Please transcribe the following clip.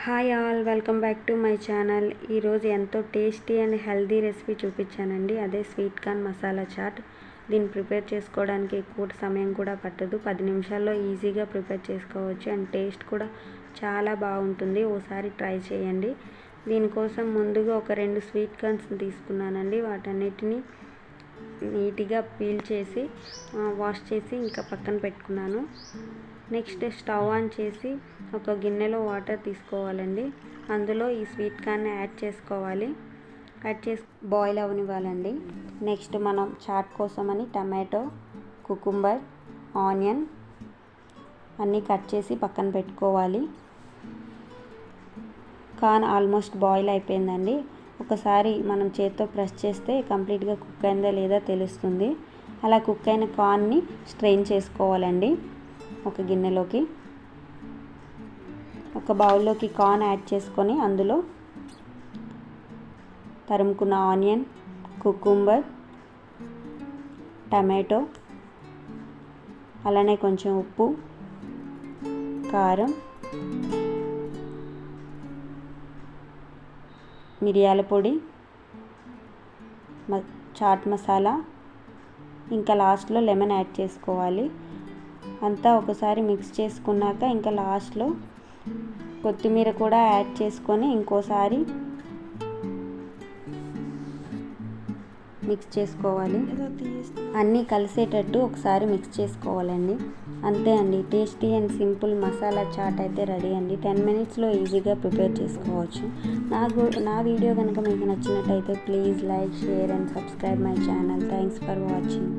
Hi all, welcome back to my channel. ఈరోజు ఎంతో tasty and healthy recipe చూపించానండి. అదే sweet corn masala chat. దీన్ని prepare చేసుకోవడానికి ఎక్కువ సమయం కూడా పట్టదు. 10 నిమిషాల్లో ఈజీగా ప్రిపేర్ చేసుకోవచ్చు అండ్ టేస్ట్ కూడా చాలా బాగుంటుంది. ఓసారి ట్రై చేయండి. దీనికోసం ముందుగా ఒక 2 స్వీట్ కార్న్స్ తీసుకున్నానండి. వాటన్నిటిని నీట్గా పీల్ చేసి వాష్ చేసి ఇంకా పక్కన పెట్టుకున్నాను. నెక్స్ట్ స్టవ్ ఆన్ చేసి ఒక గిన్నెలో వాటర్ తీసుకోవాలండి. అందులో ఈ స్వీట్ కార్న్ యాడ్ చేసుకోవాలి. యాడ్ చేసి బాయిల్ అవనివ్వాలండి. నెక్స్ట్ మనం చాట్ కోసమని టమాటో, కుకుంబర్, ఆనియన్ అన్నీ కట్ చేసి పక్కన పెట్టుకోవాలి. కార్న్ ఆల్మోస్ట్ బాయిల్ అయిపోయిందండి. ఒకసారి మనం చేత్తో ప్రెస్ చేస్తే కంప్లీట్గా కుక్ అయిందా లేదా తెలుస్తుంది. అలా కుక్ అయిన కార్న్ని స్ట్రెయిన్ చేసుకోవాలండి. ఒక గిన్నెలోకి ఒక బౌల్లోకి కార్న్ యాడ్ చేసుకొని అందులో తరుముకున్న ఆనియన్, కుకుంబర్, టమాటో, అలానే కొంచెం ఉప్పు, కారం, మిరియాల పొడి, చాట్ మసాలా, ఇంకా లాస్ట్లో లెమన్ యాడ్ చేసుకోవాలి. అంతా ఒకసారి మిక్స్ చేసుకున్నాక ఇంకా లాస్ట్లో కొత్తిమీర కూడా యాడ్ చేసుకొని ఇంకోసారి మిక్స్ చేసుకోవాలి. అన్నీ కలిసేటట్టు ఒకసారి మిక్స్ చేసుకోవాలండి. అంతే అండి, tasty and simple masala chaat అయితే రెడీ అండి. 10 మినిట్స్లో ఈజీగా ప్రిపేర్ చేసుకోవచ్చు. నా వీడియో కనుక మీకు నచ్చినట్టయితే please like, share and subscribe my channel. Thanks for watching.